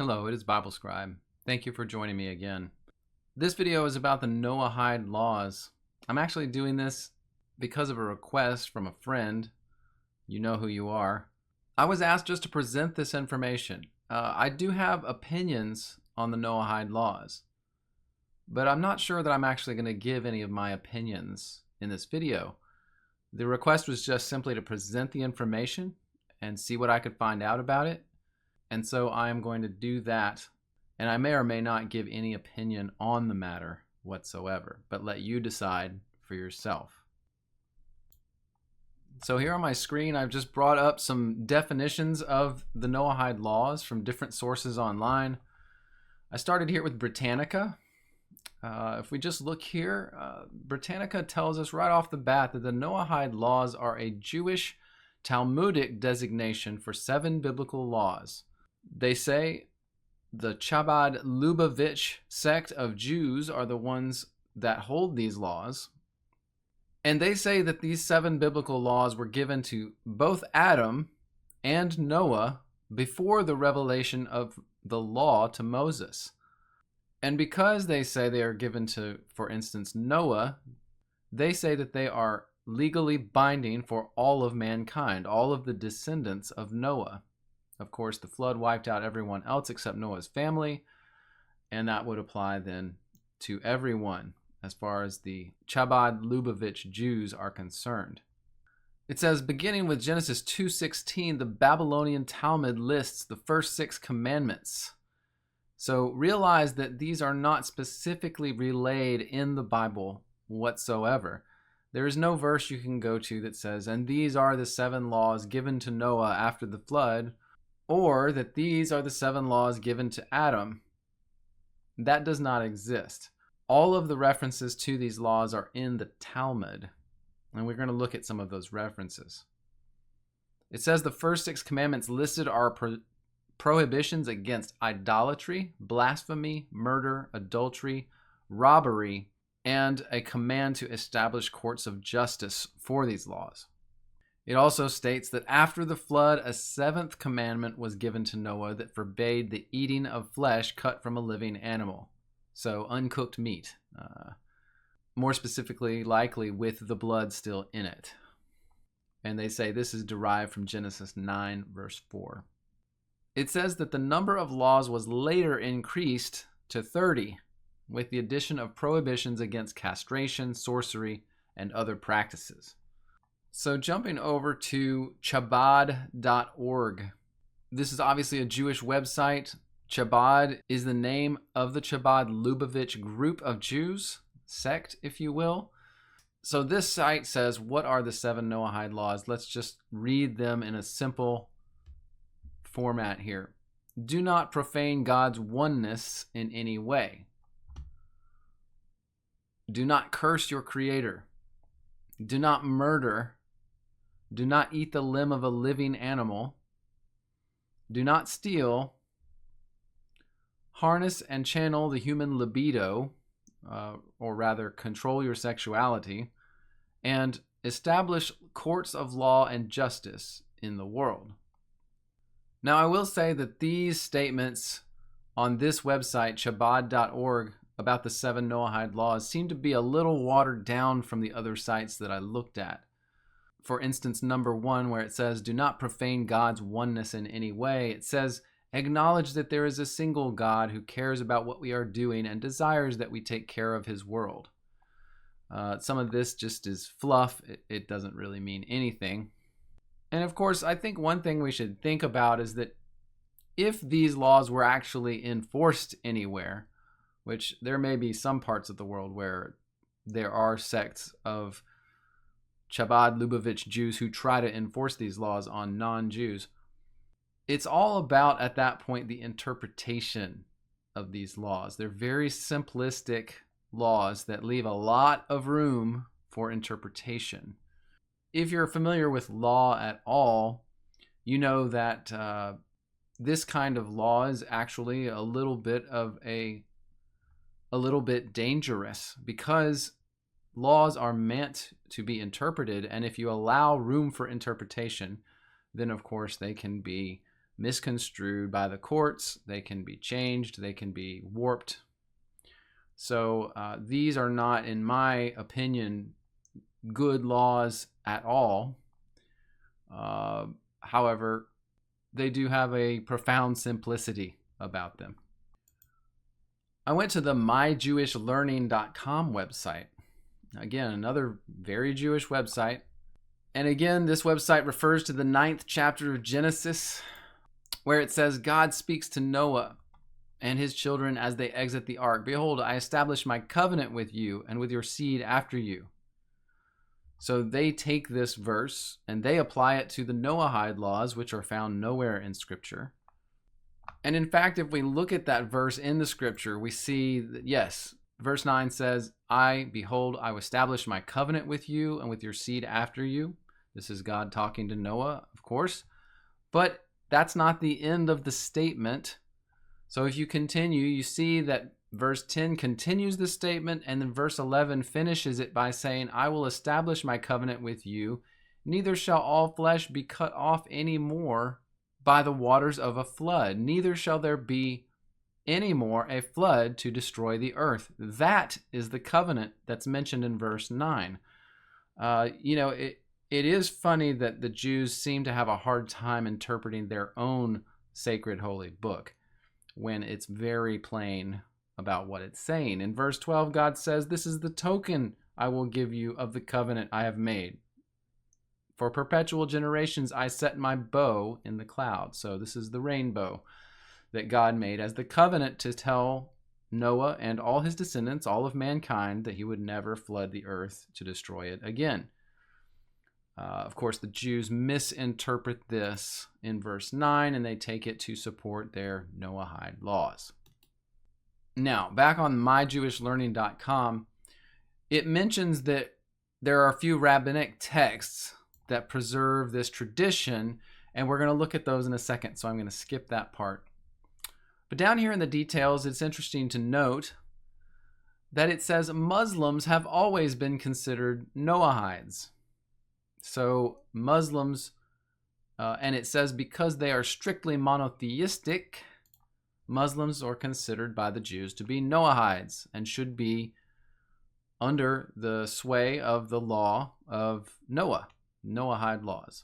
Hello, it is Bible Scribe. Thank you for joining me again. This video is about the Noahide Laws. I'm actually doing this because of a request from a friend. You know who you are. I was asked just to present this information. I do have opinions on the Noahide Laws, but I'm not sure that I'm actually going to give any of my opinions in this video. The request was just simply to present the information and see what I could find out about it. And so I am going to do that, and I may or may not give any opinion on the matter whatsoever, but let you decide for yourself. So here on my screen, I've just brought up some definitions of the Noahide Laws from different sources online. I started here with Britannica. If we just look here, Britannica tells us right off the bat that the Noahide Laws are a Jewish Talmudic designation for 7 biblical laws. They say the Chabad Lubavich sect of Jews are the ones that hold these laws. And they say that these 7 biblical laws were given to both Adam and Noah before the revelation of the law to Moses. And because they say they are given to, for instance, Noah, they say that they are legally binding for all of mankind, all of the descendants of Noah. Of course, the flood wiped out everyone else except Noah's family, and that would apply then to everyone as far as the Chabad Lubavich Jews are concerned. It says, beginning with Genesis 2:16, the Babylonian Talmud lists the first 6 commandments. So realize that these are not specifically relayed in the Bible whatsoever. There is no verse you can go to that says, and these are the 7 laws given to Noah after the flood, or that these are the 7 laws given to Adam. That does not exist. All of the references to these laws are in the Talmud, and we're going to look at some of those references. It says the first 6 commandments listed are prohibitions against idolatry, blasphemy, murder, adultery, robbery, and a command to establish courts of justice for these laws. It also states that after the flood, a 7th commandment was given to Noah that forbade the eating of flesh cut from a living animal. So uncooked meat, more specifically, likely with the blood still in it. And they say this is derived from Genesis 9, verse 4. It says that the number of laws was later increased to 30, with the addition of prohibitions against castration, sorcery, and other practices. So jumping over to Chabad.org. This is obviously a Jewish website. Chabad is the name of the Chabad Lubavitch group of Jews, sect, if you will. So this site says, what are the 7 Noahide laws? Let's just read them in a simple format here. Do not profane God's oneness in any way. Do not curse your Creator. Do not murder. Do not eat the limb of a living animal. Do not steal. Harness and channel the human libido, or rather control your sexuality, and establish courts of law and justice in the world. Now, I will say that these statements on this website, Chabad.org, about the 7 Noahide laws seem to be a little watered down from the other sites that I looked at. For instance, number 1, where it says, do not profane God's oneness in any way. It says, acknowledge that there is a single God who cares about what we are doing and desires that we take care of his world. Some of this just is fluff. It doesn't really mean anything. And of course, I think one thing we should think about is that if these laws were actually enforced anywhere, which there may be some parts of the world where there are sects of Chabad Lubavitch Jews who try to enforce these laws on non-Jews, it's all about, at that point, the interpretation of these laws. They're very simplistic laws that leave a lot of room for interpretation. If you're familiar with law at all, you know that this kind of law is actually a little bit dangerous, because laws are meant to be interpreted, and if you allow room for interpretation, then of course they can be misconstrued by the courts. They can be changed. They can be warped. So these are not, in my opinion, good laws at all. However, they do have a profound simplicity about them. I went to the myjewishlearning.com website. Again, another very Jewish website. And again, this website refers to the 9th chapter of Genesis, where it says, God speaks to Noah and his children as they exit the ark. Behold, I establish my covenant with you and with your seed after you. So they take this verse and they apply it to the Noahide laws, which are found nowhere in Scripture. And in fact, if we look at that verse in the Scripture, we see that, yes, verse 9 says, behold, I will establish my covenant with you and with your seed after you. This is God talking to Noah, of course. But that's not the end of the statement. So if you continue, you see that verse 10 continues the statement, and then verse 11 finishes it by saying, I will establish my covenant with you. Neither shall all flesh be cut off any more by the waters of a flood. Neither shall there be any more a flood to destroy the earth. That is the covenant that's mentioned in verse 9. It is funny that the Jews seem to have a hard time interpreting their own sacred holy book when it's very plain about what it's saying. In verse 12, God says, this is the token I will give you of the covenant I have made. For perpetual generations I set my bow in the cloud. So this is the rainbow that God made as the covenant to tell Noah and all his descendants, all of mankind, that he would never flood the earth to destroy it again. Of course, the Jews misinterpret this in verse 9, and they take it to support their Noahide laws. Now, back on myjewishlearning.com, it mentions that there are a few rabbinic texts that preserve this tradition, and we're going to look at those in a second, so I'm going to skip that part. But down here in the details, it's interesting to note that it says Muslims have always been considered Noahides. So Muslims, and it says because they are strictly monotheistic, Muslims are considered by the Jews to be Noahides and should be under the sway of the law of Noah, Noahide laws.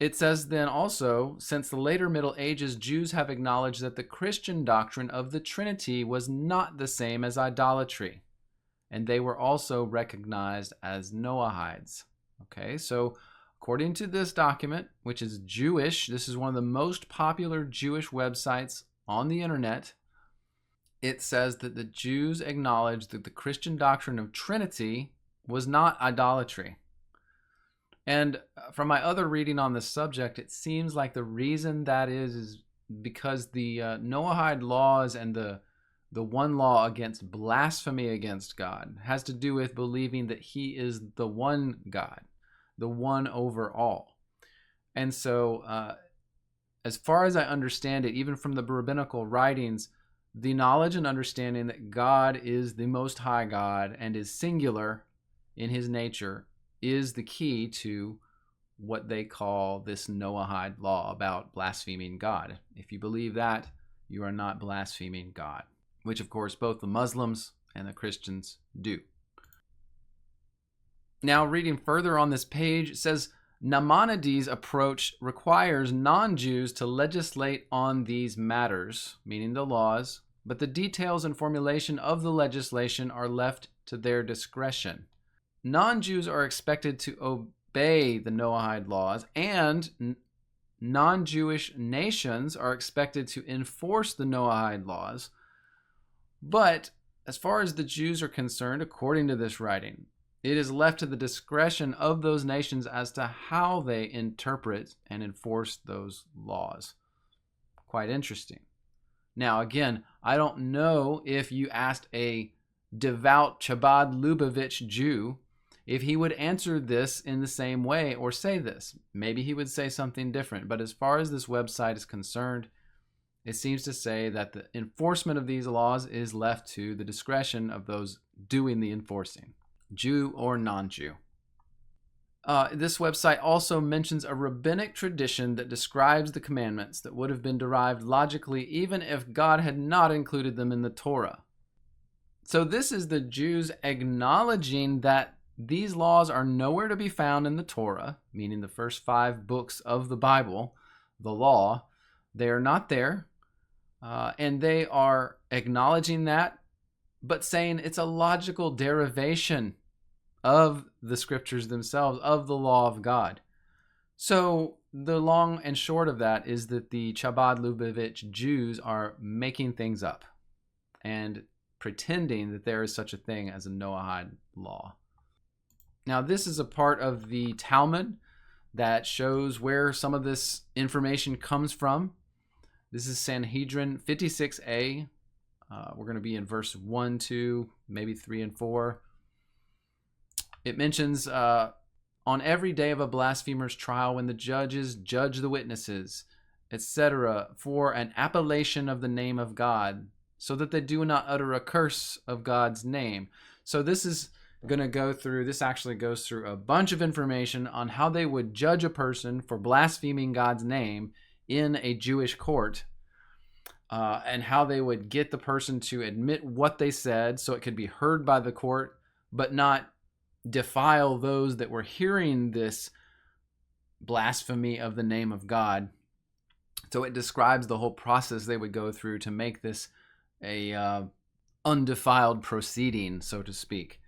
It says then also, since the later Middle Ages, Jews have acknowledged that the Christian doctrine of the Trinity was not the same as idolatry, and they were also recognized as Noahides. Okay, so according to this document, which is Jewish, this is one of the most popular Jewish websites on the internet. It says that the Jews acknowledged that the Christian doctrine of Trinity was not idolatry. And from my other reading on this subject, it seems like the reason that is because the Noahide laws and the one law against blasphemy against God has to do with believing that he is the one God, the one over all. And so as far as I understand it, even from the rabbinical writings, the knowledge and understanding that God is the Most High God and is singular in his nature is the key to what they call this Noahide law about blaspheming God. If you believe that, you are not blaspheming God, which of course both the Muslims and the Christians do. Now, reading further on this page, it says, Maimonides' approach requires non-Jews to legislate on these matters, meaning the laws, but the details and formulation of the legislation are left to their discretion. Non-Jews are expected to obey the Noahide laws, and non-Jewish nations are expected to enforce the Noahide laws. But as far as the Jews are concerned, according to this writing, it is left to the discretion of those nations as to how they interpret and enforce those laws. Quite interesting. Now, again, I don't know if you asked a devout Chabad Lubavich Jew if he would answer this in the same way or say this. Maybe he would say something different. But as far as this website is concerned, it seems to say that the enforcement of these laws is left to the discretion of those doing the enforcing, Jew or non-Jew. This website also mentions a rabbinic tradition that describes the commandments that would have been derived logically even if God had not included them in the Torah. So this is the Jews acknowledging that these laws are nowhere to be found in the Torah, meaning the first 5 books of the Bible, the law. They are not there, and they are acknowledging that, but saying it's a logical derivation of the scriptures themselves, of the law of God. So the long and short of that is that the Chabad Lubavich Jews are making things up and pretending that there is such a thing as a Noahide law. Now, this is a part of the Talmud that shows where some of this information comes from. This is Sanhedrin 56a. We're going to be in verse 1, 2, maybe 3 and 4. It mentions, on every day of a blasphemer's trial, when the judges judge the witnesses, etc., for an appellation of the name of God, so that they do not utter a curse of God's name. So this is going to go through, this actually goes through a bunch of information on how they would judge a person for blaspheming God's name in a Jewish court, and how they would get the person to admit what they said so it could be heard by the court, but not defile those that were hearing this blasphemy of the name of God. So it describes the whole process they would go through to make this a undefiled proceeding, so to speak.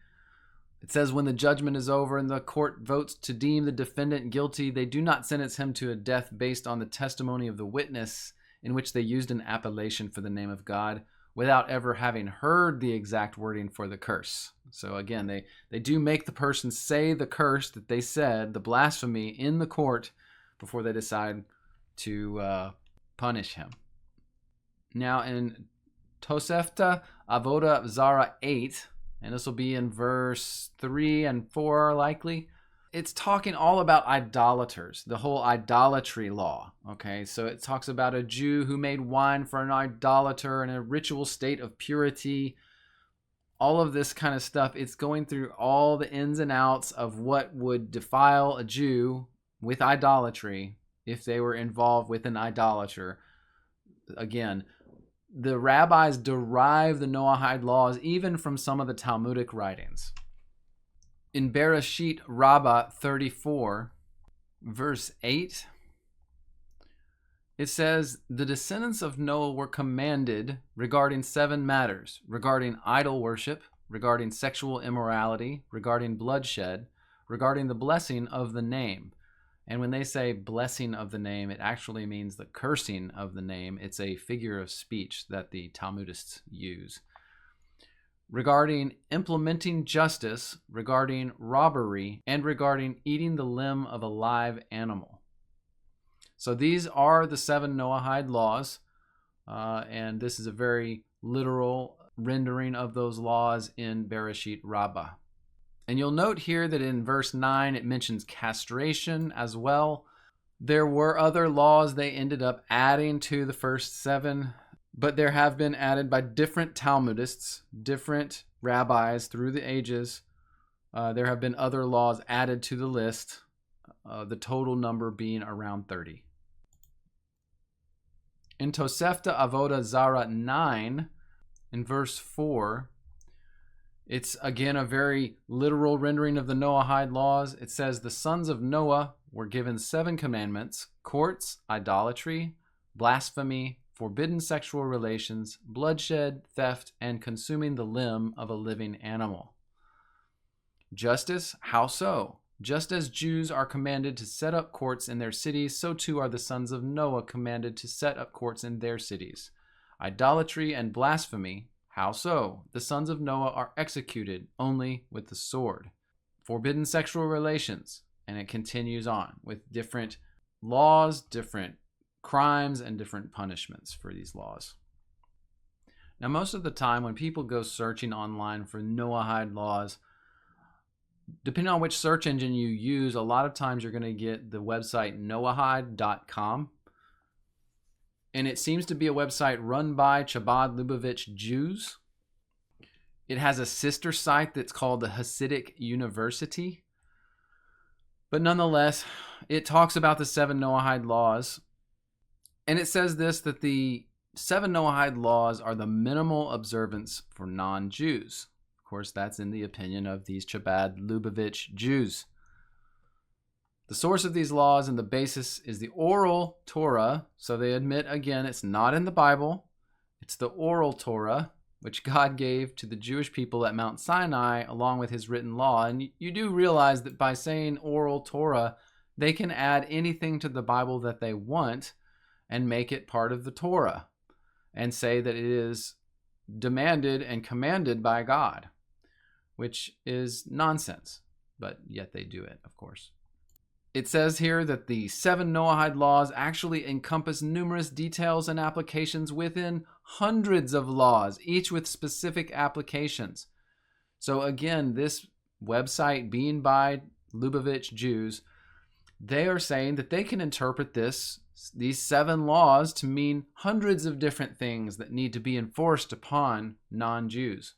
It says, when the judgment is over and the court votes to deem the defendant guilty, they do not sentence him to a death based on the testimony of the witness in which they used an appellation for the name of God without ever having heard the exact wording for the curse. So again, they do make the person say the curse that they said, the blasphemy, in the court before they decide to punish him. Now in Tosefta Avodah Zara 8, and this will be in verse 3 and 4 likely, it's talking all about idolaters, the whole idolatry law. Okay, so it talks about a Jew who made wine for an idolater in a ritual state of purity, all of this kind of stuff. It's going through all the ins and outs of what would defile a Jew with idolatry if they were involved with an idolater. Again, the rabbis derive the Noahide laws even from some of the Talmudic writings. In Bereshit Rabbah 34, verse 8, it says, the descendants of Noah were commanded regarding 7 matters: regarding idol worship, regarding sexual immorality, regarding bloodshed, regarding the blessing of the name. And when they say blessing of the name, it actually means the cursing of the name. It's a figure of speech that the Talmudists use. Regarding implementing justice, regarding robbery, and regarding eating the limb of a live animal. So these are the 7 Noahide laws, and this is a very literal rendering of those laws in Bereshit Rabbah. And you'll note here that in verse 9 it mentions castration as well. There were other laws they ended up adding to the first 7, but there have been added by different Talmudists, different rabbis through the ages. There have been other laws added to the list, the total number being around 30. In Tosefta Avodah Zara 9, in verse 4, it's again a very literal rendering of the Noahide laws. It says, the sons of Noah were given 7 commandments: courts, idolatry, blasphemy, forbidden sexual relations, bloodshed, theft, and consuming the limb of a living animal. Justice, how so? Just as Jews are commanded to set up courts in their cities, so too are the sons of Noah commanded to set up courts in their cities. Idolatry and blasphemy, how so? The sons of Noah are executed only with the sword. Forbidden sexual relations, and it continues on with different laws, different crimes, and different punishments for these laws. Now, most of the time when people go searching online for Noahide laws, depending on which search engine you use, a lot of times you're going to get the website noahide.com. And it seems to be a website run by Chabad Lubavich Jews. It has a sister site that's called the Hasidic University. But nonetheless, it talks about the 7 Noahide laws. And it says this, that the 7 Noahide laws are the minimal observance for non-Jews. Of course, that's in the opinion of these Chabad Lubavich Jews. The source of these laws and the basis is the oral Torah. So they admit, again, it's not in the Bible. It's the oral Torah, which God gave to the Jewish people at Mount Sinai along with his written law. And you do realize that by saying oral Torah, they can add anything to the Bible that they want and make it part of the Torah and say that it is demanded and commanded by God, which is nonsense, but yet they do it, of course. It says here that the 7 Noahide laws actually encompass numerous details and applications within hundreds of laws, each with specific applications. So again, this website being by Lubavitch Jews, they are saying that they can interpret these 7 laws to mean hundreds of different things that need to be enforced upon non-Jews.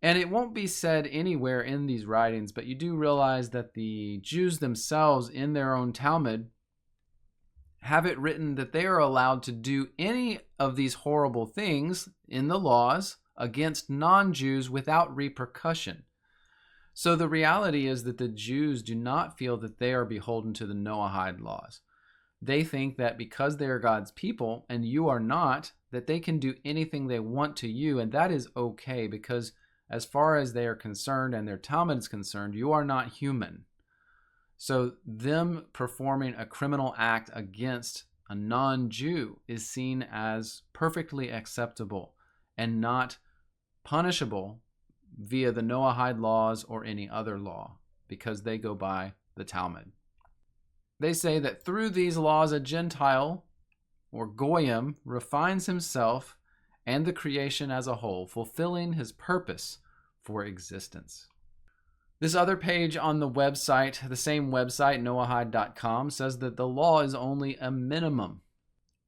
And it won't be said anywhere in these writings, but you do realize that the Jews themselves in their own Talmud have it written that they are allowed to do any of these horrible things in the laws against non-Jews without repercussion. So the reality is that the Jews do not feel that they are beholden to the Noahide laws. They think that because they are God's people and you are not, that they can do anything they want to you, and that is okay, because as far as they are concerned and their Talmud is concerned, you are not human. So them performing a criminal act against a non-Jew is seen as perfectly acceptable and not punishable via the Noahide laws or any other law, because they go by the Talmud. They say that through these laws, a Gentile or Goyim refines himself and the creation as a whole, fulfilling his purpose for existence. This other page on the website, the same website, noahide.com, says that the law is only a minimum.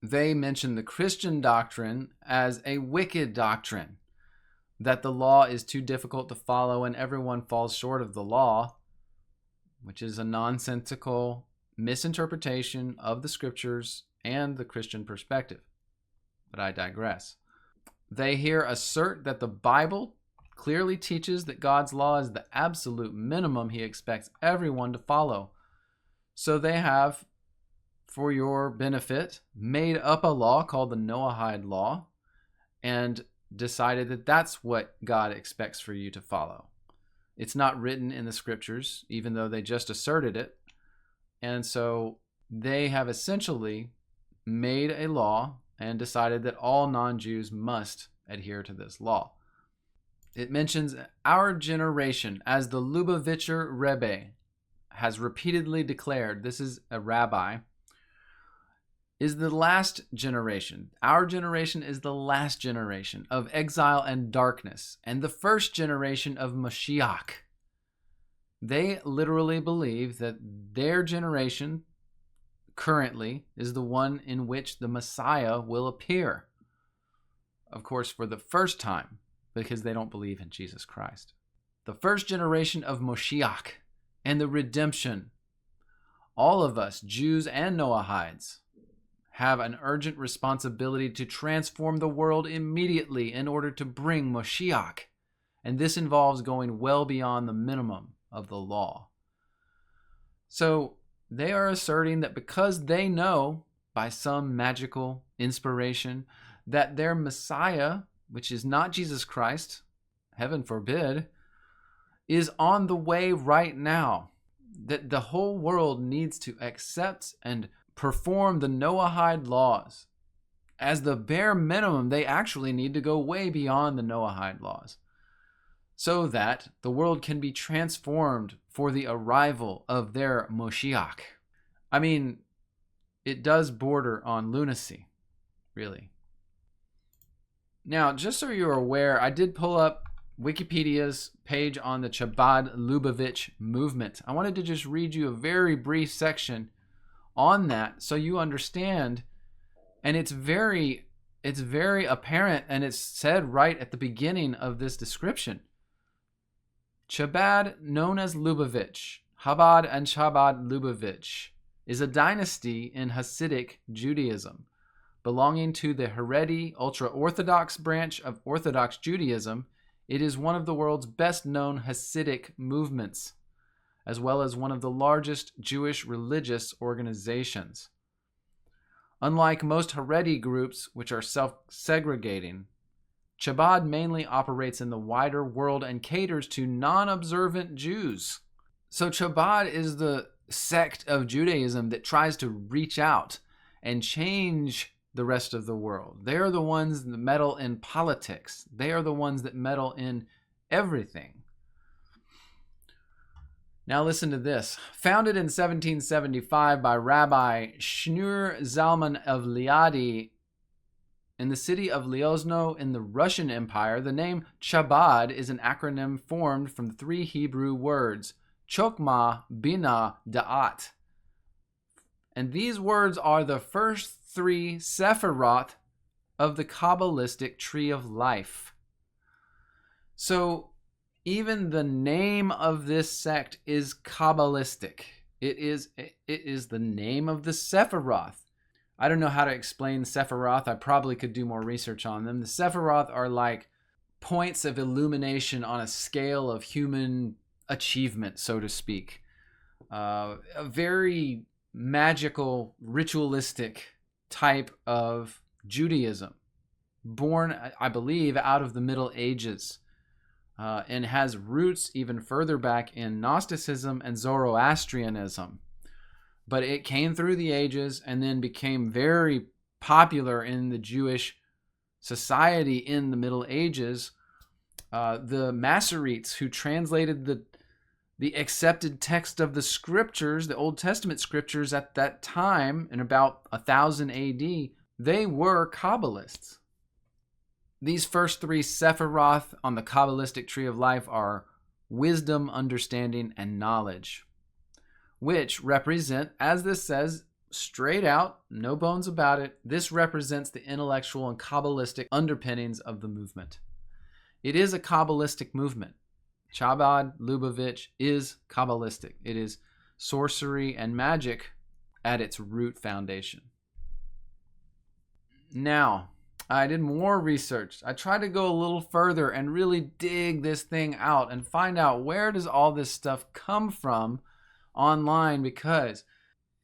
They mention the Christian doctrine as a wicked doctrine, that the law is too difficult to follow and everyone falls short of the law, which is a nonsensical misinterpretation of the scriptures and the Christian perspective. But I digress. They here assert that the Bible clearly teaches that God's law is the absolute minimum he expects everyone to follow. So they have, for your benefit, made up a law called the Noahide Law and decided that that's what God expects for you to follow. It's not written in the scriptures, even though they just asserted it. And so they have essentially made a law and decided that all non-Jews must adhere to this law. It mentions our generation, as the Lubavitcher Rebbe has repeatedly declared, this is a rabbi, is the last generation. Our generation is the last generation of exile and darkness, and the first generation of Mashiach. They literally believe that their generation currently is the one in which the Messiah will appear. Of course, for the first time, because they don't believe in Jesus Christ. The first generation of Moshiach and the redemption. All of us, Jews and Noahides, have an urgent responsibility to transform the world immediately in order to bring Moshiach. And this involves going well beyond the minimum of the law. So they are asserting that because they know by some magical inspiration that their Messiah, which is not Jesus Christ, heaven forbid, is on the way right now, that the whole world needs to accept and perform the Noahide laws. As the bare minimum, they actually need to go way beyond the Noahide laws so that the world can be transformed for the arrival of their Moshiach. I mean, it does border on lunacy, really. Now, just so you're aware, I did pull up Wikipedia's page on the Chabad Lubavich movement. I wanted to just read you a very brief section on that so you understand. And it's very apparent, and it's said right at the beginning of this description. Chabad, known as Lubavitch, Chabad and Chabad Lubavich is a dynasty in Hasidic Judaism, belonging to the Haredi ultra-Orthodox branch of Orthodox Judaism. It is one of the world's best-known Hasidic movements, as well as one of the largest Jewish religious organizations. Unlike most Haredi groups, which are self-segregating, Chabad mainly operates in the wider world and caters to non-observant Jews. So Chabad is the sect of Judaism that tries to reach out and change the rest of the world. They are the ones that meddle in politics. They are the ones that meddle in everything. Now listen to this. Founded in 1775 by Rabbi Shneur Zalman of Liadi in the city of Liozno in the Russian Empire, the name Chabad is an acronym formed from 3 Hebrew words, Chokmah, Bina, Da'at. And these words are the first 3 Sephiroth of the Kabbalistic tree of life. So even the name of this sect is Kabbalistic. It is the name of the Sephiroth. I don't know how to explain Sephiroth. I probably could do more research on them. The Sephiroth are like points of illumination on a scale of human achievement, so to speak. A very magical, ritualistic type of Judaism, born, I believe, out of the Middle Ages, and has roots even further back in Gnosticism and Zoroastrianism. But it came through the ages and then became very popular in the Jewish society in the Middle Ages. The Masoretes, who translated the accepted text of the scriptures, the Old Testament scriptures at that time, in about 1000 AD, they were Kabbalists. These first 3 Sephiroth on the Kabbalistic tree of life are wisdom, understanding, and knowledge, which represent, as this says straight out, no bones about it, this represents the intellectual and Kabbalistic underpinnings of the movement. It is a Kabbalistic movement. Chabad Lubavitch is Kabbalistic. It is sorcery and magic at its root foundation. Now, I did more research. I tried to go a little further and really dig this thing out and find out, where does all this stuff come from online, because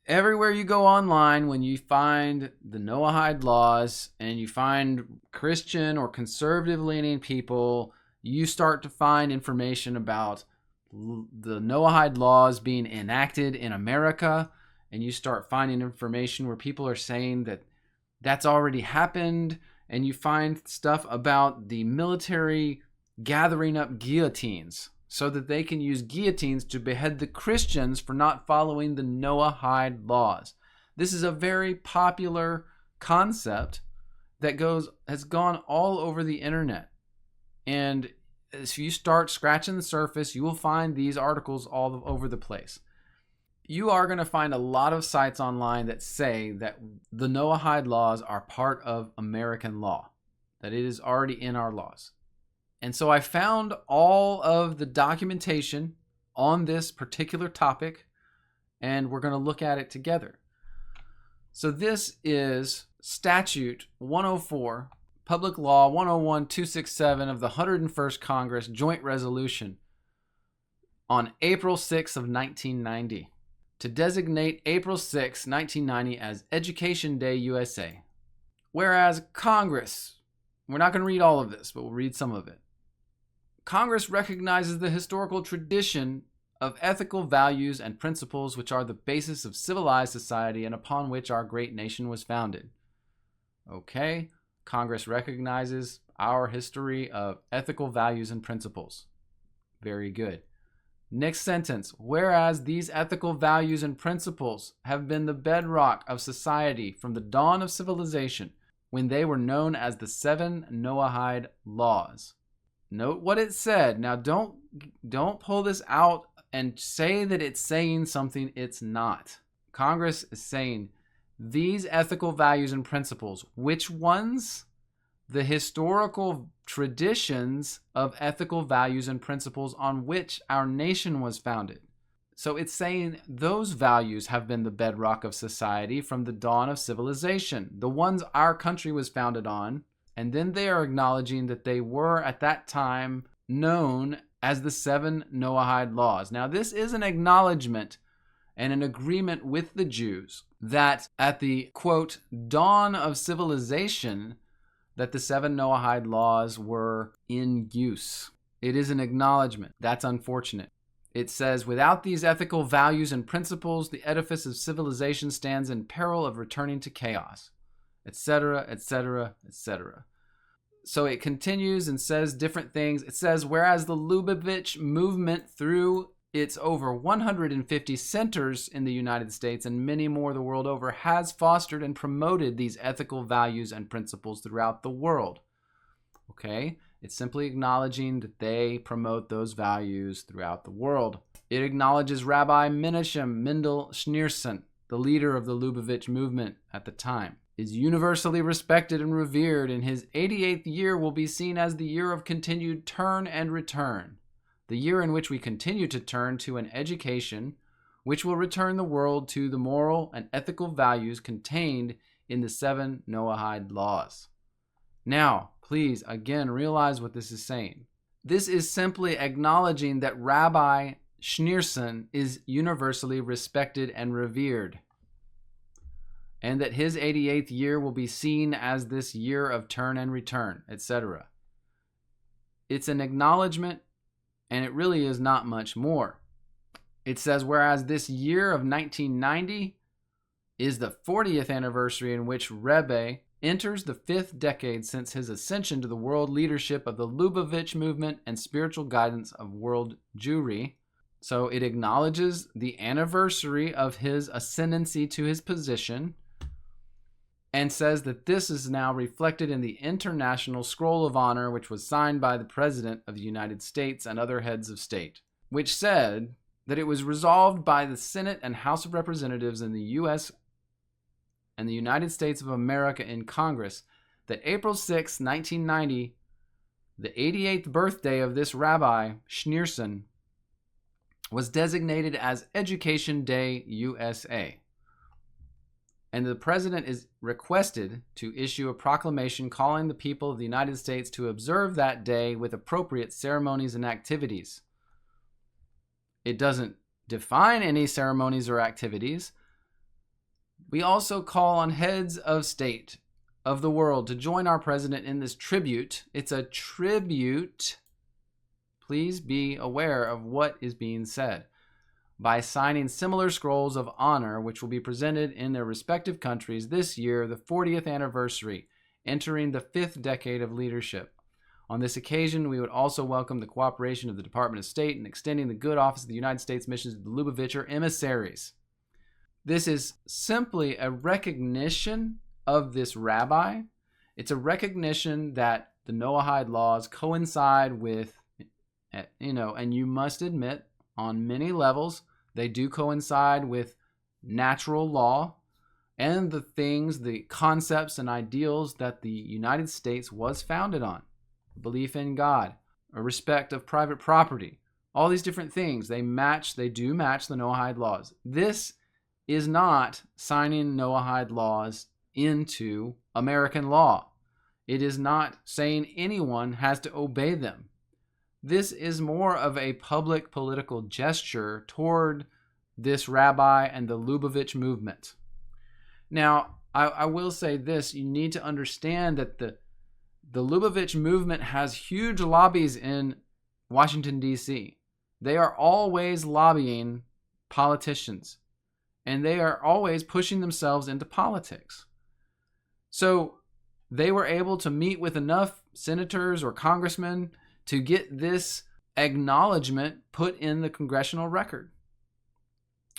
everywhere you go online, when you find the Noahide Laws and you find Christian or conservative leaning people, you start to find information about the Noahide Laws being enacted in America, and you start finding information where people are saying that that's already happened, and you find stuff about the military gathering up guillotines so that they can use guillotines to behead the Christians for not following the Noahide Laws. This is a very popular concept that has gone all over the internet. And if you start scratching the surface, you will find these articles all over the place. You are going to find a lot of sites online that say that the Noahide Laws are part of American law, that it is already in our laws. And so I found all of the documentation on this particular topic, and we're going to look at it together. So this is Statute 104, Public Law 101-267 of the 101st Congress Joint Resolution on April 6 of 1990 to designate April 6, 1990 as Education Day USA. Whereas Congress, we're not going to read all of this, but we'll read some of it. Congress recognizes the historical tradition of ethical values and principles which are the basis of civilized society and upon which our great nation was founded. Okay, Congress recognizes our history of ethical values and principles. Very good. Next sentence. Whereas these ethical values and principles have been the bedrock of society from the dawn of civilization, when they were known as the 7 Noahide Laws. Note what it said. Now don't pull this out and say that it's saying something it's not. Congress is saying these ethical values and principles. Which ones? The historical traditions of ethical values and principles on which our nation was founded. So it's saying those values have been the bedrock of society from the dawn of civilization, the ones our country was founded on. And then they are acknowledging that they were at that time known as the 7 Noahide Laws. Now, this is an acknowledgement and an agreement with the Jews that at the, quote, dawn of civilization, that the 7 Noahide Laws were in use. It is an acknowledgement. That's unfortunate. It says, without these ethical values and principles, the edifice of civilization stands in peril of returning to chaos, etc., etc., etc. So it continues and says different things. It says, whereas the Lubavitch movement through its over 150 centers in the United States and many more the world over has fostered and promoted these ethical values and principles throughout the world. Okay? It's simply acknowledging that they promote those values throughout the world. It acknowledges Rabbi Menachem Mendel Schneerson, the leader of the Lubavitch movement at the time, is universally respected and revered, and his 88th year will be seen as the year of continued turn and return, the year in which we continue to turn to an education which will return the world to the moral and ethical values contained in the 7 Noahide Laws. Now, please, again, realize what this is saying. This is simply acknowledging that Rabbi Schneerson is universally respected and revered, and that his 88th year will be seen as this year of turn and return, etc. It's an acknowledgement, and it really is not much more. It says, whereas this year of 1990 is the 40th anniversary in which Rebbe enters the 5th decade since his ascension to the world leadership of the Lubavitch movement and spiritual guidance of world Jewry. So it acknowledges the anniversary of his ascendancy to his position and says that this is now reflected in the International Scroll of Honor, which was signed by the President of the United States and other heads of state, which said that it was resolved by the Senate and House of Representatives in the U.S. and the United States of America in Congress that April 6, 1990, the 88th birthday of this Rabbi Schneerson, was designated as Education Day USA. And the President is requested to issue a proclamation calling the people of the United States to observe that day with appropriate ceremonies and activities. It doesn't define any ceremonies or activities. We also call on heads of state of the world to join our president in this tribute. It's a tribute. Please be aware of what is being said. By signing similar scrolls of honor, which will be presented in their respective countries this year, the 40th anniversary, entering the 5th decade of leadership. On this occasion, we would also welcome the cooperation of the Department of State in extending the good office of the United States missions to the Lubavitcher emissaries. This is simply a recognition of this rabbi. It's a recognition that the Noahide Laws coincide with, and you must admit, on many levels, they do coincide with natural law and the concepts and ideals that the United States was founded on. Belief in God, a respect of private property, all these different things, they do match the Noahide Laws. This is not signing Noahide Laws into American law. It is not saying anyone has to obey them. This is more of a public political gesture toward this rabbi and the Lubavitch movement. Now, I will say this, you need to understand that the Lubavitch movement has huge lobbies in Washington, D.C. They are always lobbying politicians, and they are always pushing themselves into politics. So they were able to meet with enough senators or congressmen to get this acknowledgement put in the congressional record.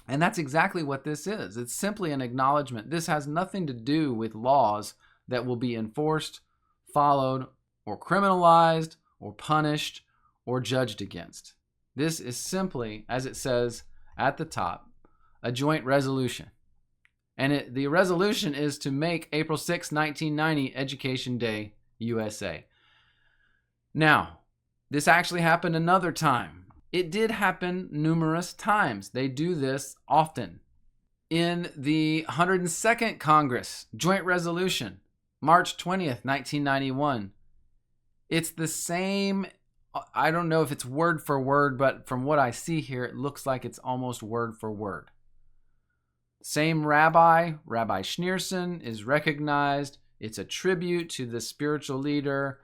And that's exactly what this is. It's simply an acknowledgement. This has nothing to do with laws that will be enforced, followed, or criminalized, or punished, or judged against. This is simply, as it says at the top, a joint resolution. And the resolution is to make April 6, 1990 Education Day USA. Now, this actually happened another time. It did happen numerous times. They do this often. In the 102nd Congress, Joint Resolution, March 20th, 1991, it's the same. I don't know if it's word for word, but from what I see here, it looks like it's almost word for word. Same rabbi, Rabbi Schneerson, is recognized. It's a tribute to the spiritual leader,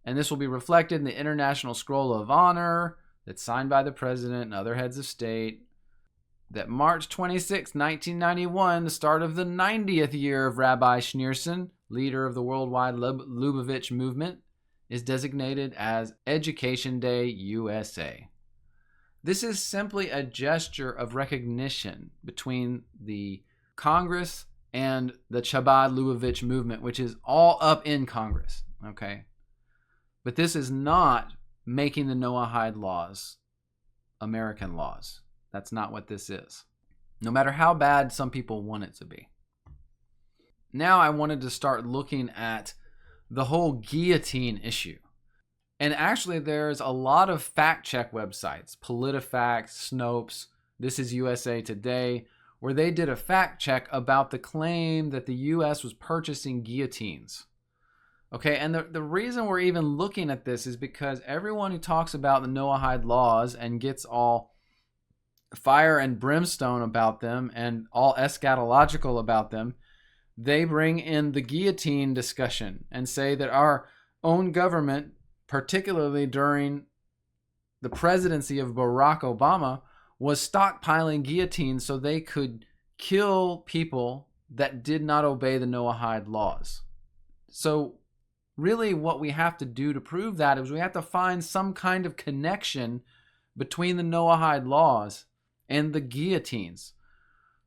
and this will be reflected in the International Scroll of Honor that's signed by the president and other heads of state. That March 26, 1991, the start of the 90th year of Rabbi Schneerson, leader of the worldwide Lubavitch movement, is designated as Education Day USA. This is simply a gesture of recognition between the Congress and the Chabad Lubavitch movement, which is all up in Congress, okay? But this is not making the Noahide Laws American laws. That's not what this is, no matter how bad some people want it to be. Now I wanted to start looking at the whole guillotine issue. And actually there's a lot of fact-check websites, PolitiFact, Snopes, This is USA Today, where they did a fact check about the claim that the U.S. was purchasing guillotines. Okay, and the reason we're even looking at this is because everyone who talks about the Noahide Laws and gets all fire and brimstone about them and all eschatological about them, they bring in the guillotine discussion and say that our own government, particularly during the presidency of Barack Obama, was stockpiling guillotines so they could kill people that did not obey the Noahide Laws. So really what we have to do to prove that is we have to find some kind of connection between the Noahide Laws and the guillotines.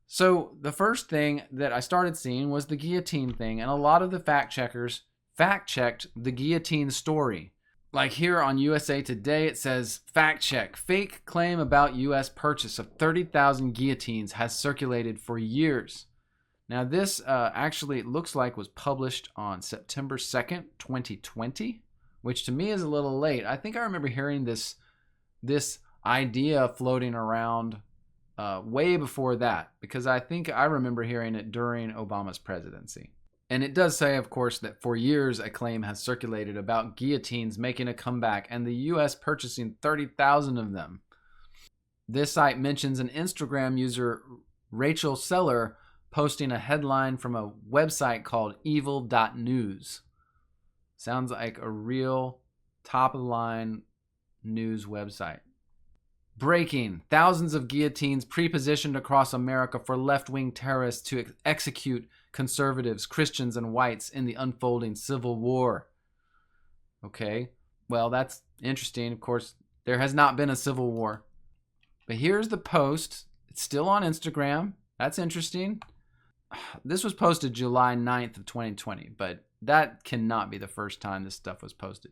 So the first thing that I started seeing was the guillotine thing, and a lot of the fact checkers fact-checked the guillotine story. Like here on USA Today, it says, fact check, fake claim about U.S. purchase of 30,000 guillotines has circulated for years. Now this actually it looks like was published on September 2nd, 2020, which to me is a little late. I think I remember hearing this idea floating around way before that, because I think I remember hearing it during Obama's presidency. And it does say, of course, that for years a claim has circulated about guillotines making a comeback and the U.S. purchasing 30,000 of them. This site mentions an Instagram user, Rachel Seller, posting a headline from a website called evil.news. Sounds like a real top-of-the-line news website. Breaking. Thousands of guillotines pre-positioned across America for left-wing terrorists to execute conservatives, Christians, and whites in the unfolding Civil War. Okay, well, that's interesting. Of course, there has not been a Civil War. But here's the post. It's still on Instagram. That's interesting. This was posted July 9th of 2020, but that cannot be the first time this stuff was posted.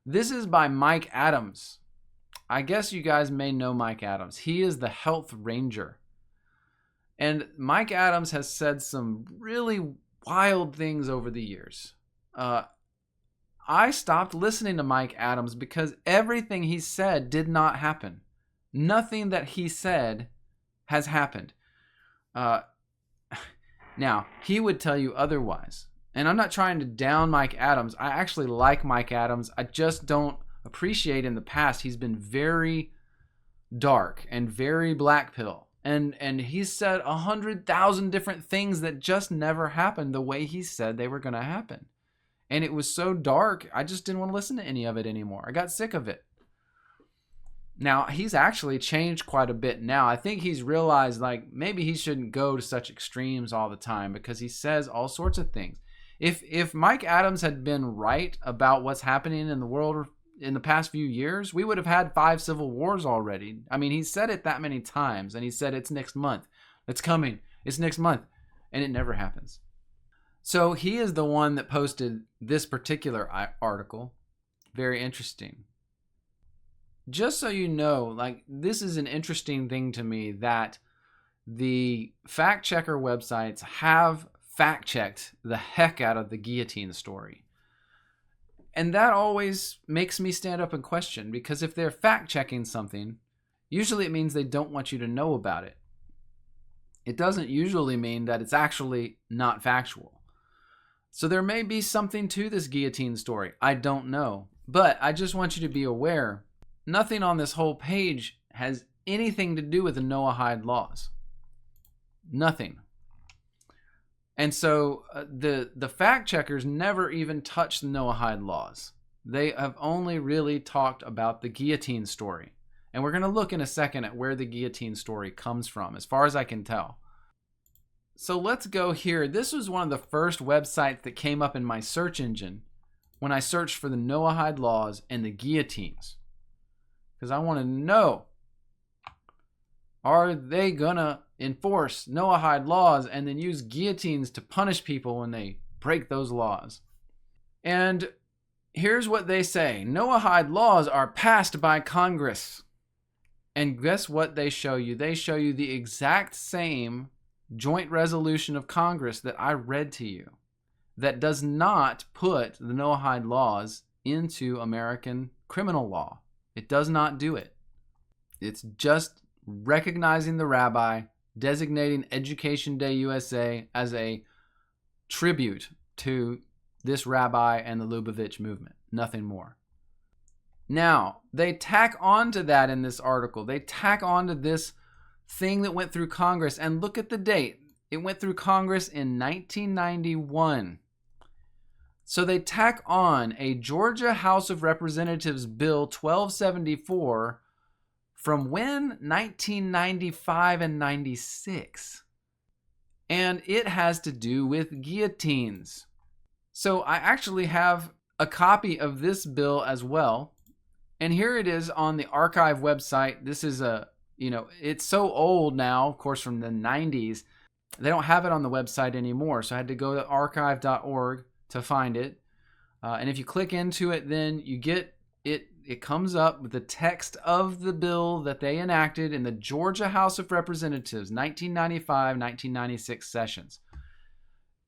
This is by Mike Adams. I guess you guys may know Mike Adams. He is the health ranger. And Mike Adams has said some really wild things over the years. I stopped listening to Mike Adams because everything he said did not happen. Nothing that he said has happened. Now, he would tell you otherwise. And I'm not trying to down Mike Adams. I actually like Mike Adams. I just don't appreciate in the past he's been very dark and very black pill. And he's said 100,000 different things that just never happened the way he said they were going to happen. And it was so dark, I just didn't want to listen to any of it anymore. I got sick of it. Now, he's actually changed quite a bit now. I think he's realized, like, maybe he shouldn't go to such extremes all the time because he says all sorts of things. If Mike Adams had been right about what's happening in the world in the past few years, we would have had 5 civil wars already. I mean, he said it that many times, and he said it's next month. It's coming. It's next month. And it never happens. So he is the one that posted this particular article. Very interesting. Just so you know, like, this is an interesting thing to me that the fact checker websites have fact checked the heck out of the guillotine story. And that always makes me stand up and question, because if they're fact-checking something, usually it means they don't want you to know about it. It doesn't usually mean that it's actually not factual. So there may be something to this guillotine story. I don't know. But I just want you to be aware, nothing on this whole page has anything to do with the Noahide Laws. Nothing. And so the fact checkers never even touched the Noahide Laws. They have only really talked about the guillotine story. And we're going to look in a second at where the guillotine story comes from, as far as I can tell. So let's go here. This was one of the first websites that came up in my search engine when I searched for the Noahide Laws and the guillotines. Because I want to know, are they going to enforce Noahide laws and then use guillotines to punish people when they break those laws? And here's what they say. Noahide laws are passed by Congress. And guess what they show you? They show you the exact same joint resolution of Congress that I read to you that does not put the Noahide laws into American criminal law. It does not do it. It's just recognizing the rabbi, designating Education Day USA as a tribute to this rabbi and the Lubavitch movement. Nothing more. Now, they tack on to that in this article. They tack on to this thing that went through Congress. And look at the date. It went through Congress in 1991. So they tack on a Georgia House of Representatives Bill 1274 from when? 1995 and 96. And it has to do with guillotines. So I actually have a copy of this bill as well. And here it is on the archive website. This is it's so old now, of course, from the 90s. They don't have it on the website anymore. So I had to go to archive.org to find it. And if you click into it, then you get it. It comes up with the text of the bill that they enacted in the Georgia House of Representatives, 1995-1996 sessions.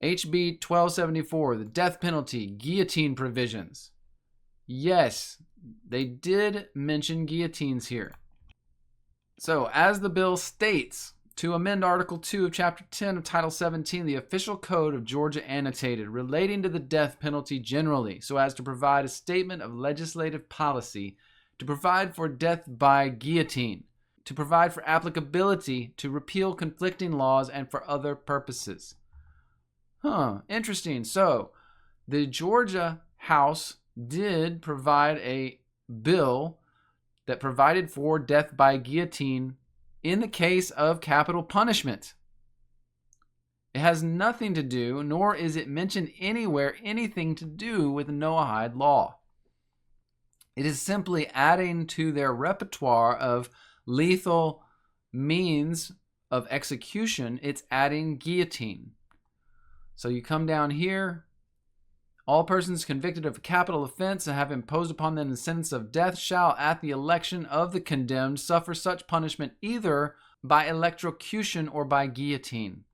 HB 1274, the death penalty, guillotine provisions. Yes, they did mention guillotines here. So, as the bill states, to amend Article 2 of Chapter 10 of Title 17, the official code of Georgia annotated relating to the death penalty generally, so as to provide a statement of legislative policy, to provide for death by guillotine, to provide for applicability, to repeal conflicting laws, and for other purposes. Interesting. So, the Georgia House did provide a bill that provided for death by guillotine in the case of capital punishment. It has nothing to do, nor is it mentioned anywhere, anything to do with the Noahide law. It is simply adding to their repertoire of lethal means of execution. It's adding guillotine. So you come down here. All persons convicted of a capital offense and have imposed upon them the sentence of death shall, at the election of the condemned, suffer such punishment either by electrocution or by guillotine.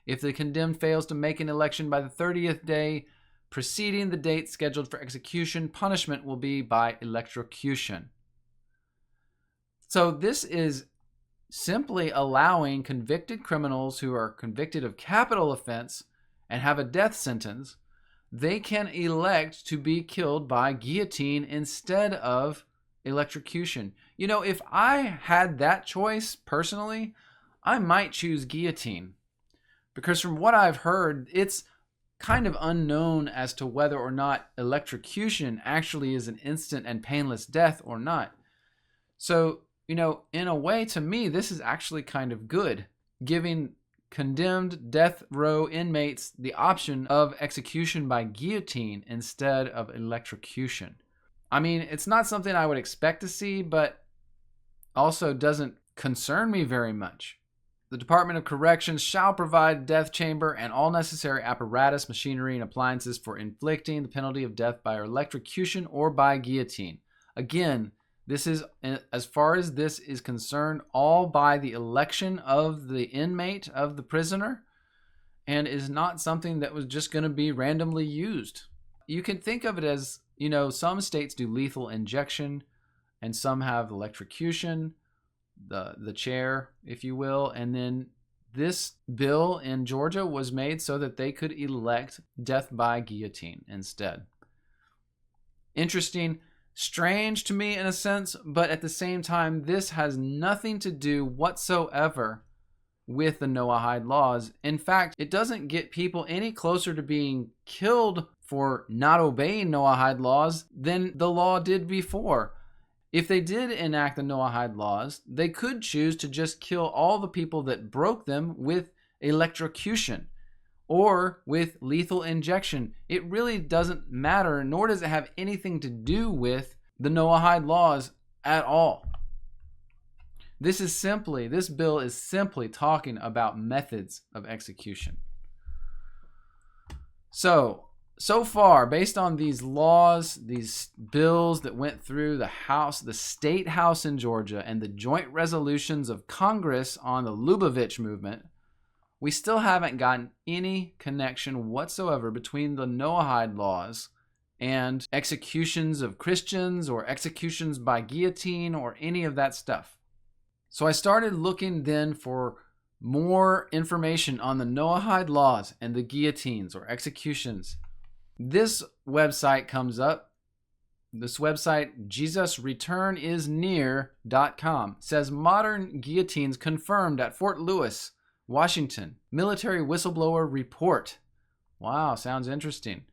If the condemned fails to make an election by the 30th day preceding the date scheduled for execution, punishment will be by electrocution. So this is simply allowing convicted criminals who are convicted of capital offense and have a death sentence, they can elect to be killed by guillotine instead of electrocution. You know, if I had that choice personally, I might choose guillotine. Because from what I've heard, it's kind of unknown as to whether or not electrocution actually is an instant and painless death or not. So, in a way, to me, this is actually kind of good, giving condemned death row inmates the option of execution by guillotine instead of electrocution. I mean, it's not something I would expect to see, but also doesn't concern me very much. The Department of Corrections shall provide death chamber and all necessary apparatus, machinery, and appliances for inflicting the penalty of death by electrocution or by guillotine. Again, this is, as far as this is concerned, all by the election of the inmate, of the prisoner, and is not something that was just going to be randomly used. You can think of it as some states do lethal injection and some have electrocution, the chair, if you will. And then this bill in Georgia was made so that they could elect death by guillotine instead. Interesting, strange to me in a sense, but at the same time, this has nothing to do whatsoever with the Noahide laws. In fact, it doesn't get people any closer to being killed for not obeying Noahide laws than the law did before. If they did enact the Noahide laws, they could choose to just kill all the people that broke them with electrocution or with lethal injection. It really doesn't matter, nor does it have anything to do with the Noahide laws at all. This bill is simply talking about methods of execution. So far, based on these laws, these bills that went through the state house in Georgia, and the joint resolutions of Congress on the Lubavitch movement, we still haven't gotten any connection whatsoever between the Noahide laws and executions of Christians or executions by guillotine or any of that stuff. So I started looking then for more information on the Noahide laws and the guillotines or executions. This website comes up. This website, JesusReturnIsNear.com, says modern guillotines confirmed at Fort Lewis, Washington. Military whistleblower report. Wow, sounds interesting.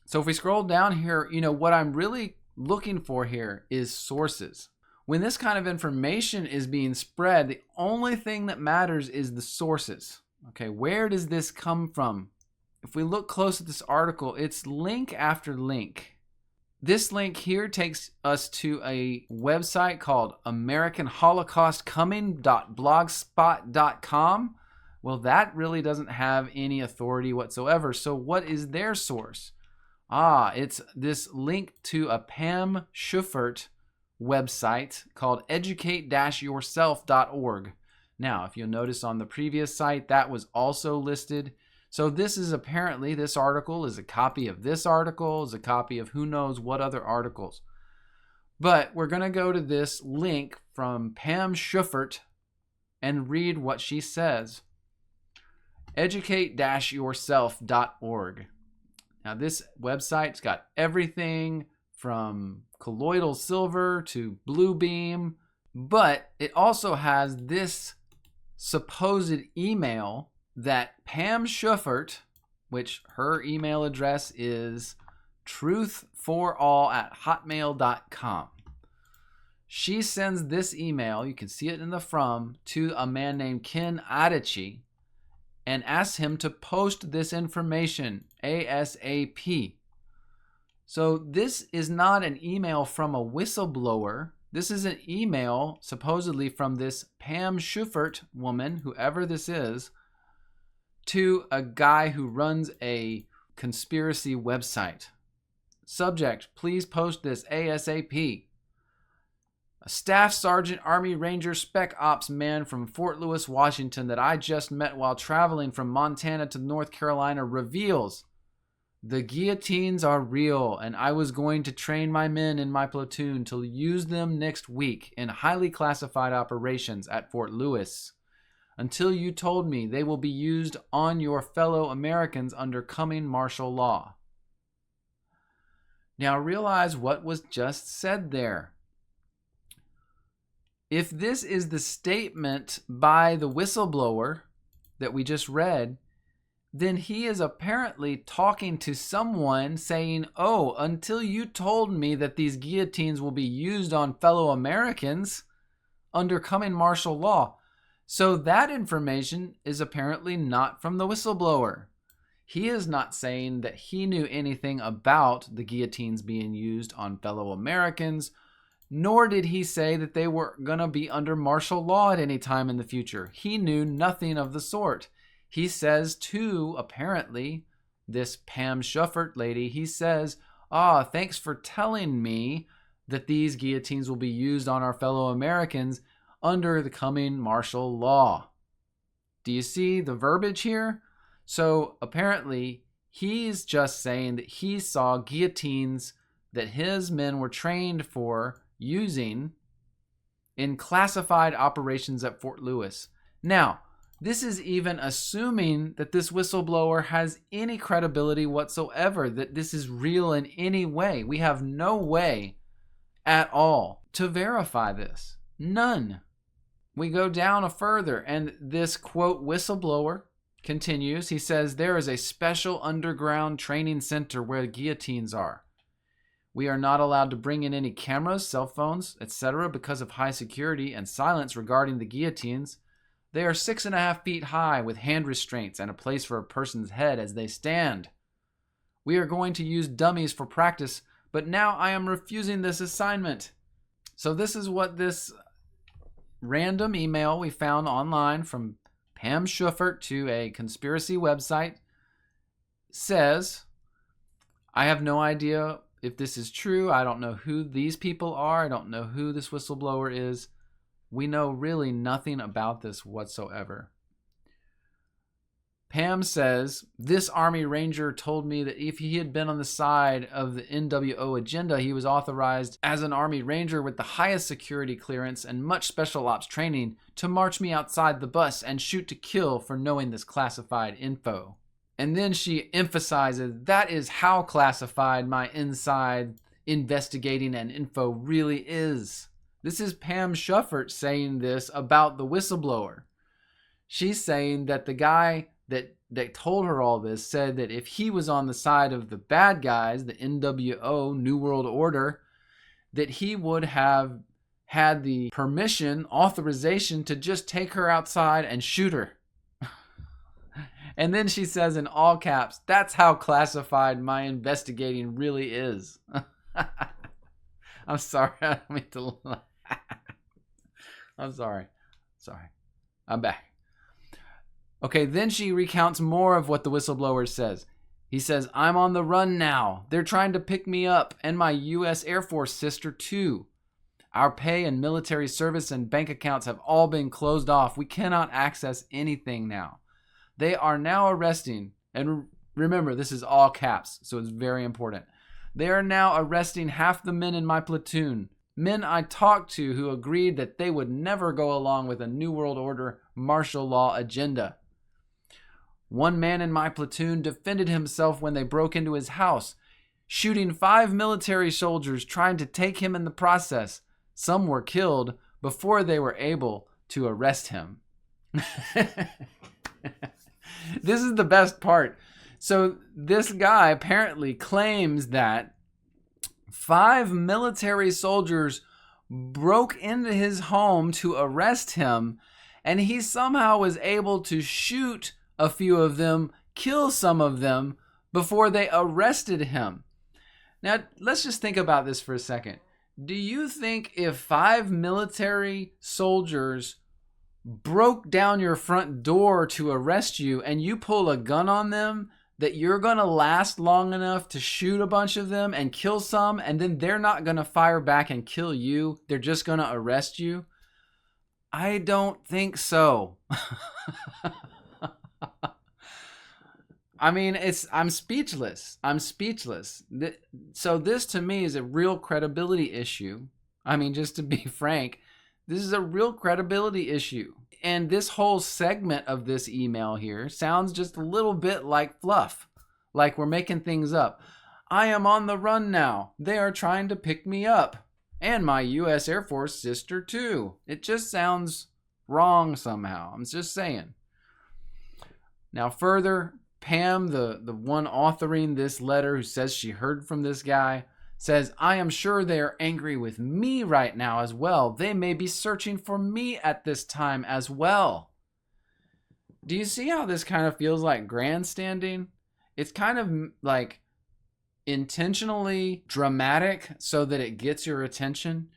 So if we scroll down here, what I'm really looking for here is sources. When this kind of information is being spread, the only thing that matters is the sources. Okay, where does this come from? If we look close at this article, it's link after link. This link here takes us to a website called AmericanHolocaustComing.blogspot.com. Well, that really doesn't have any authority whatsoever. So what is their source? It's this link to a Pam Schuffert website called educate-yourself.org. Now, if you'll notice on the previous site, that was also listed. So this article is a copy of this article, is a copy of who knows what other articles. But we're going to go to this link from Pam Schuffert and read what she says. Educate-yourself.org. Now, this website's got everything from colloidal silver to blue beam, but it also has this supposed email that Pam Schuffert, which her email address is truthforall@hotmail.com. She sends this email, you can see it in the from, to a man named Ken Adichie and asks him to post this information ASAP. So this is not an email from a whistleblower. This is an email supposedly from this Pam Schuffert woman, whoever this is, to a guy who runs a conspiracy website. Subject, please post this ASAP. A Staff Sergeant Army Ranger Spec Ops man from Fort Lewis, Washington that I just met while traveling from Montana to North Carolina reveals the guillotines are real, and I was going to train my men in my platoon to use them next week in highly classified operations at Fort Lewis, until you told me they will be used on your fellow Americans under coming martial law. Now realize what was just said there. If this is the statement by the whistleblower that we just read, then he is apparently talking to someone saying, until you told me that these guillotines will be used on fellow Americans under coming martial law. So that information is apparently not from the whistleblower. He is not saying that he knew anything about the guillotines being used on fellow Americans, nor did he say that they were going to be under martial law at any time in the future. He knew nothing of the sort. He says to, apparently, this Pam Schuffert lady, he says, thanks for telling me that these guillotines will be used on our fellow Americans under the coming martial law. Do you see the verbiage here? So apparently, he's just saying that he saw guillotines that his men were trained for using in classified operations at Fort Lewis. Now, this is even assuming that this whistleblower has any credibility whatsoever, that this is real in any way. We have no way at all to verify this. None. We go down a further, and this, quote, whistleblower continues. He says, there is a special underground training center where guillotines are. We are not allowed to bring in any cameras, cell phones, etc. because of high security and silence regarding the guillotines. They are 6.5 feet high with hand restraints and a place for a person's head as they stand. We are going to use dummies for practice, but now I am refusing this assignment. So this is what this random email we found online from Pam Schuffert to a conspiracy website says. I have no idea if this is true. I don't know who these people are. I don't know who this whistleblower is. We know really nothing about this whatsoever. Pam says, this Army Ranger told me that if he had been on the side of the NWO agenda, he was authorized as an Army Ranger with the highest security clearance and much special ops training to march me outside the bus and shoot to kill for knowing this classified info. And then she emphasizes that is how classified my inside investigating and info really is. This is Pam Schuffert saying this about the whistleblower. She's saying that the guy that told her all this said that if he was on the side of the bad guys, the NWO, New World Order, that he would have had the permission, authorization to just take her outside and shoot her. And then she says in all caps, that's how classified my investigating really is. I'm sorry. I don't mean to laugh. I'm sorry. I'm back. Okay, then she recounts more of what the whistleblower says. He says, I'm on the run now. They're trying to pick me up and my U.S. Air Force sister too. Our pay and military service and bank accounts have all been closed off. We cannot access anything now. They are now arresting, and remember, this is all caps, so it's very important. They are now arresting half the men in my platoon. Men I talked to who agreed that they would never go along with a New World Order martial law agenda. One man in my platoon defended himself when they broke into his house, shooting 5 military soldiers trying to take him in the process. Some were killed before they were able to arrest him. This is the best part. So this guy apparently claims that 5 military soldiers broke into his home to arrest him, and he somehow was able to shoot a few of them, kill some of them before they arrested him. Now, let's just think about this for a second. Do you think if 5 military soldiers broke down your front door to arrest you and you pull a gun on them, that you're going to last long enough to shoot a bunch of them and kill some, and then they're not going to fire back and kill you? They're just going to arrest you? I don't think so. I mean, I'm speechless. So this to me is a real credibility issue. I mean, just to be frank, this is a real credibility issue. And this whole segment of this email here sounds just a little bit like fluff, like we're making things up. I am on the run now. They are trying to pick me up. And my U.S. Air Force sister too. It just sounds wrong somehow. I'm just saying. Now further, Pam, the one authoring this letter who says she heard from this guy, says, I am sure they are angry with me right now as well. They may be searching for me at this time as well. Do you see how this kind of feels like grandstanding? It's kind of like intentionally dramatic so that it gets your attention.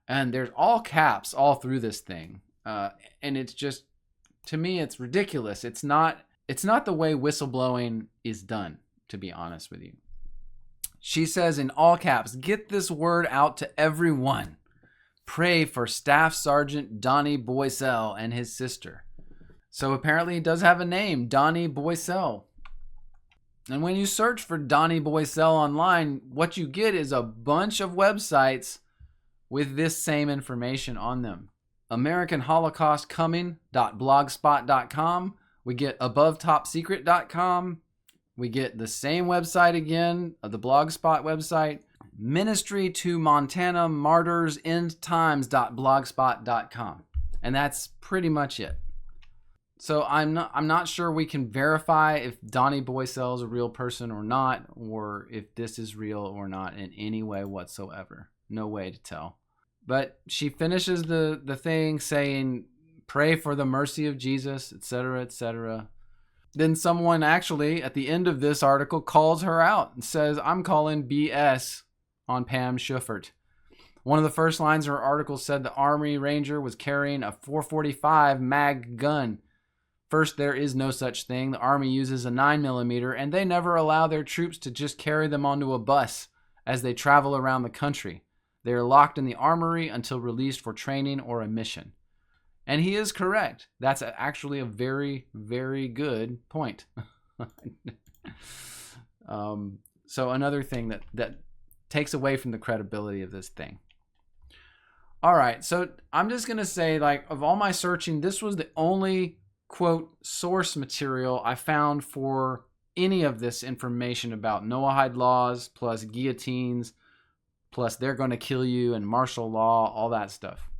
And there's all caps all through this thing. And it's just, to me, it's ridiculous. It's not the way whistleblowing is done, to be honest with you. She says in all caps, get this word out to everyone. Pray for Staff Sergeant Donnie Boycell and his sister. So apparently he does have a name, Donnie Boycell. And when you search for Donnie Boycell online, what you get is a bunch of websites with this same information on them. AmericanHolocaustComing.blogspot.com. We get AboveTopSecret.com. We get the same website again, the Blogspot website. Ministry to Montana Martyrs Endtimes.blogspot.com. And that's pretty much it. So I'm not sure we can verify if Donnie Boycell is a real person or not, or if this is real or not in any way whatsoever. No way to tell. But she finishes the thing saying, pray for the mercy of Jesus, etc., etc. Then someone actually, at the end of this article, calls her out and says, I'm calling BS on Pam Schuffert. One of the first lines of her article said the Army Ranger was carrying a .445 mag gun. First, there is no such thing. The Army uses a 9mm, and they never allow their troops to just carry them onto a bus as they travel around the country. They are locked in the armory until released for training or a mission. And he is correct. That's actually a very, very good point. So another thing that takes away from the credibility of this thing. All right, so I'm just going to say, like, of all my searching, this was the only, quote, source material I found for any of this information about Noahide laws, plus guillotines, plus they're going to kill you and martial law, all that stuff.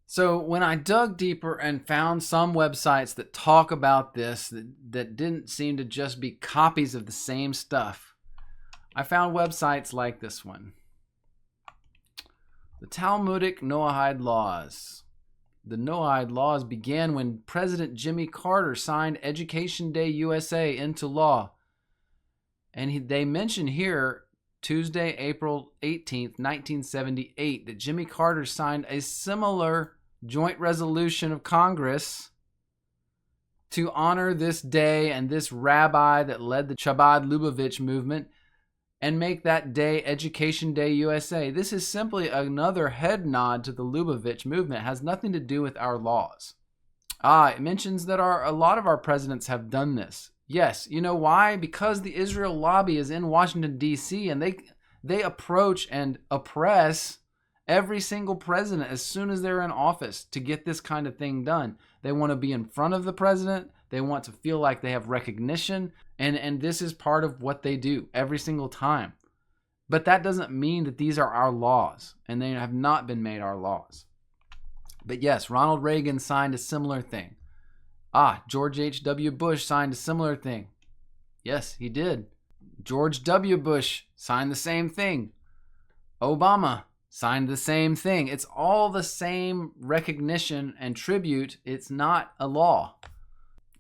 So when I dug deeper and found some websites that talk about this that didn't seem to just be copies of the same stuff, I found websites like this one. The Talmudic Noahide Laws. The Noahide Laws began when President Jimmy Carter signed Education Day USA into law. And they mention here Tuesday, April 18th, 1978, that Jimmy Carter signed a similar joint resolution of Congress to honor this day and this rabbi that led the Chabad Lubavich movement and make that day Education Day USA. This is simply another head nod to the Lubavitch movement. It has nothing to do with our laws. It mentions that a lot of our presidents have done this. Yes, you know why? Because the Israel lobby is in Washington, D.C., and they approach and oppress every single president as soon as they're in office to get this kind of thing done. They want to be in front of the president. They want to feel like they have recognition. And this is part of what they do every single time. But that doesn't mean that these are our laws, and they have not been made our laws. But yes, Ronald Reagan signed a similar thing. George H.W. Bush signed a similar thing. Yes, he did. George W. Bush signed the same thing. Obama signed the same thing. It's all the same recognition and tribute. It's not a law.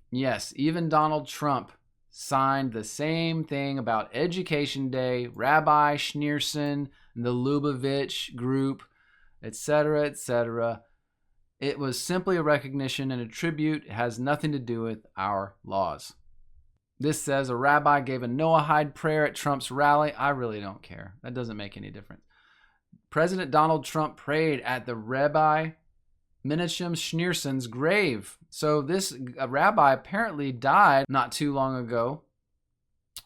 Yes, even Donald Trump signed the same thing about Education Day, Rabbi Schneerson, the Lubavitch group, etc., etc. It was simply a recognition and a tribute. It has nothing to do with our laws. This says a rabbi gave a Noahide prayer at Trump's rally. I really don't care. That doesn't make any difference. President Donald Trump prayed at the Rabbi Menachem Schneerson's grave. So this rabbi apparently died not too long ago.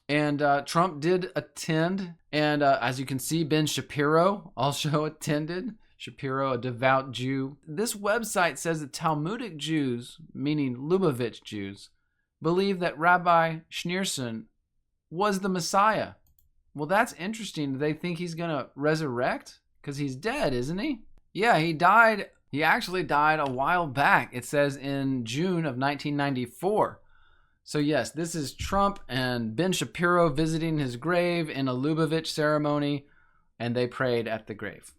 And Trump did attend. And as you can see, Ben Shapiro also attended. Shapiro, a devout Jew. This website says that Talmudic Jews, meaning Lubavitch Jews, believe that Rabbi Schneerson was the Messiah. Well, that's interesting. Do they think he's going to resurrect? Because he's dead, isn't he? Yeah, he died. He actually died a while back. It says in June of 1994. So yes, this is Trump and Ben Shapiro visiting his grave in a Lubavitch ceremony, and they prayed at the grave.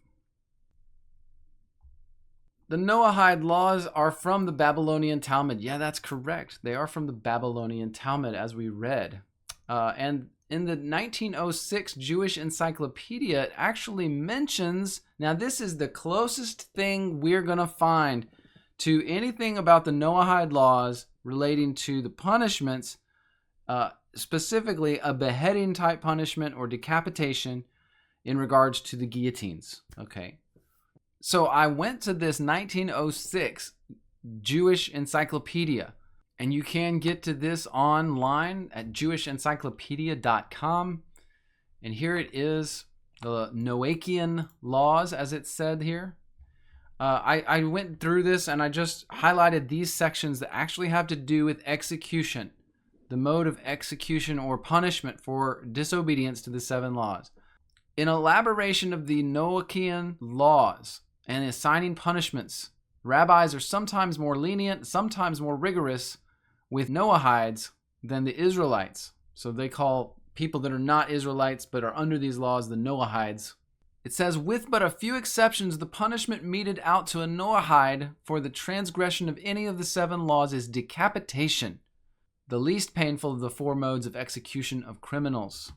The Noahide laws are from the Babylonian Talmud. Yeah, that's correct. They are from the Babylonian Talmud, as we read. And in the 1906 Jewish Encyclopedia, it actually mentions, now this is the closest thing we're going to find to anything about the Noahide laws relating to the punishments, specifically a beheading type punishment or decapitation in regards to the guillotines. Okay. So I went to this 1906 Jewish Encyclopedia, And you can get to this online at JewishEncyclopedia.com. And here it is, the Noahide Laws, as it's said here. I went through this and I just highlighted these sections that actually have to do with execution, the mode of execution or punishment for disobedience to the 7 laws. In elaboration of the Noahide Laws and assigning punishments, rabbis are sometimes more lenient, sometimes more rigorous with Noahides than the Israelites. So they call people that are not Israelites but are under these laws the Noahides. It says, with but a few exceptions, the punishment meted out to a Noahide for the transgression of any of the 7 laws is decapitation, the least painful of the 4 modes of execution of criminals.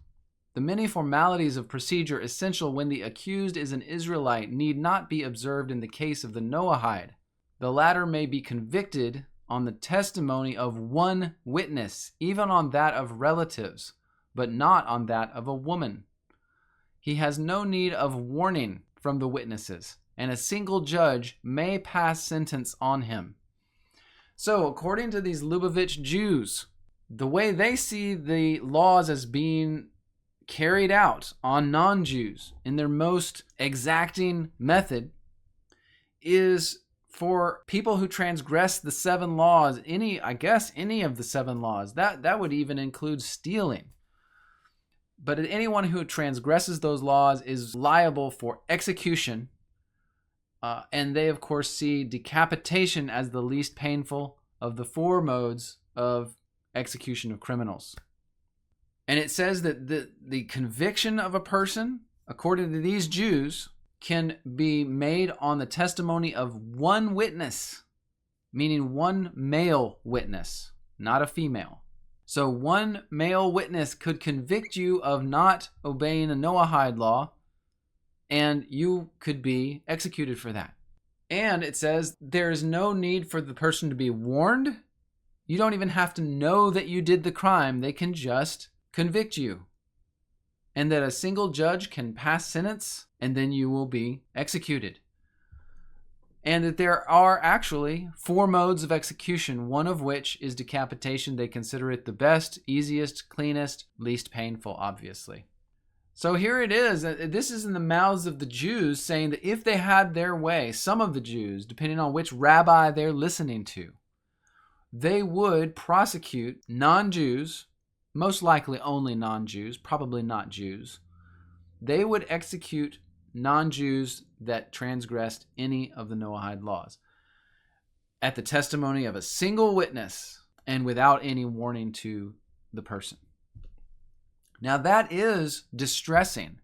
The many formalities of procedure essential when the accused is an Israelite need not be observed in the case of the Noahide. The latter may be convicted on the testimony of one witness, even on that of relatives, but not on that of a woman. He has no need of warning from the witnesses, and a single judge may pass sentence on him. So, according to these Lubavitch Jews, the way they see the laws as being carried out on non-Jews in their most exacting method is for people who transgress the 7 laws, any of the 7 laws. That would even include stealing. But anyone who transgresses those laws is liable for execution, and they, of course, see decapitation as the least painful of the 4 modes of execution of criminals. And it says that the conviction of a person, according to these Jews, can be made on the testimony of one witness, meaning one male witness, not a female. So one male witness could convict you of not obeying a Noahide law, and you could be executed for that. And it says there is no need for the person to be warned. You don't even have to know that you did the crime. They can just convict you. And that a single judge can pass sentence, and then you will be executed. And that there are actually 4 modes of execution, one of which is decapitation. They consider it the best, easiest, cleanest, least painful, obviously. So here it is. This is in the mouths of the Jews saying that if they had their way, some of the Jews, depending on which rabbi they're listening to, they would prosecute non-Jews, most likely only non-Jews, probably not Jews. They would execute non-Jews that transgressed any of the Noahide laws at the testimony of a single witness and without any warning to the person. Now that is distressing.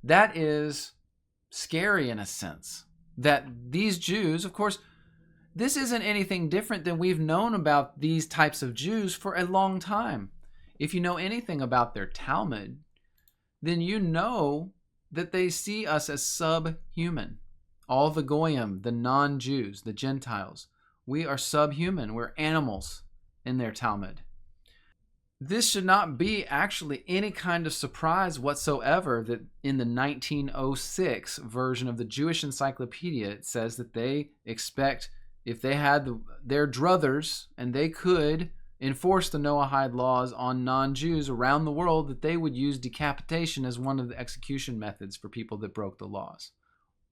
That is scary in a sense. That these Jews, of course, this isn't anything different than we've known about these types of Jews for a long time. If you know anything about their Talmud, then you know that they see us as subhuman. All the Goyim, the non-Jews, the Gentiles, we are subhuman. We're animals in their Talmud. This should not be actually any kind of surprise whatsoever that in the 1906 version of the Jewish Encyclopedia, it says that they expect if they had their druthers and they could enforce the Noahide laws on non-Jews around the world, that they would use decapitation as one of the execution methods for people that broke the laws.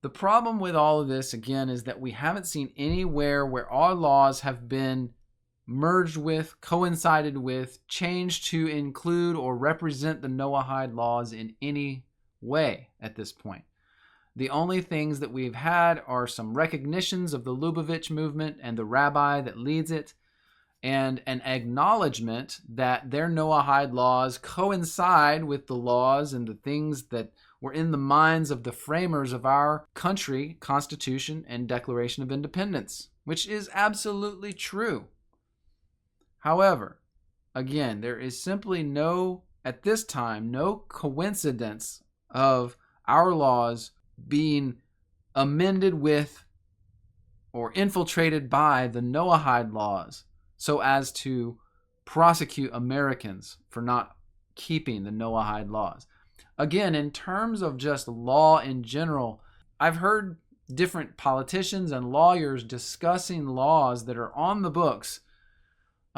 The problem with all of this, again, is that we haven't seen anywhere where our laws have been merged with, coincided with, changed to include or represent the Noahide laws in any way at this point. The only things that we've had are some recognitions of the Lubavitch movement and the rabbi that leads it, and an acknowledgement that their Noahide laws coincide with the laws and the things that were in the minds of the framers of our country, Constitution, and Declaration of Independence, which is absolutely true. However, again, there is simply at this time, no coincidence of our laws being amended with or infiltrated by the Noahide laws so as to prosecute Americans for not keeping the Noahide laws. Again, in terms of just law in general, I've heard different politicians and lawyers discussing laws that are on the books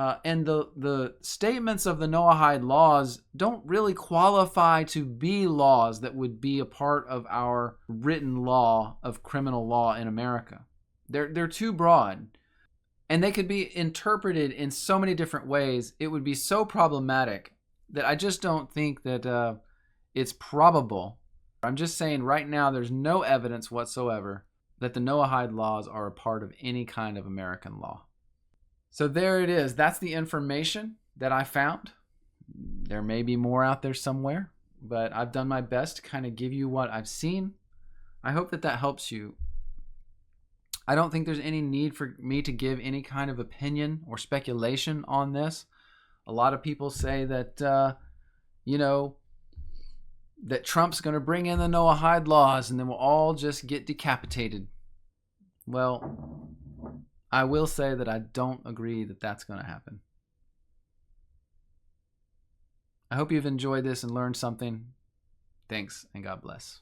And the statements of the Noahide laws don't really qualify to be laws that would be a part of our written law of criminal law in America. They're too broad. And they could be interpreted in so many different ways. It would be so problematic that I just don't think that it's probable. I'm just saying right now there's no evidence whatsoever that the Noahide laws are a part of any kind of American law. So there it is. That's the information that I found. There may be more out there somewhere, but I've done my best to kind of give you what I've seen. I hope that that helps you. I don't think there's any need for me to give any kind of opinion or speculation on this. A lot of people say that, that Trump's going to bring in the Noahide laws and then we'll all just get decapitated. Well, I will say that I don't agree that that's going to happen. I hope you've enjoyed this and learned something. Thanks, and God bless.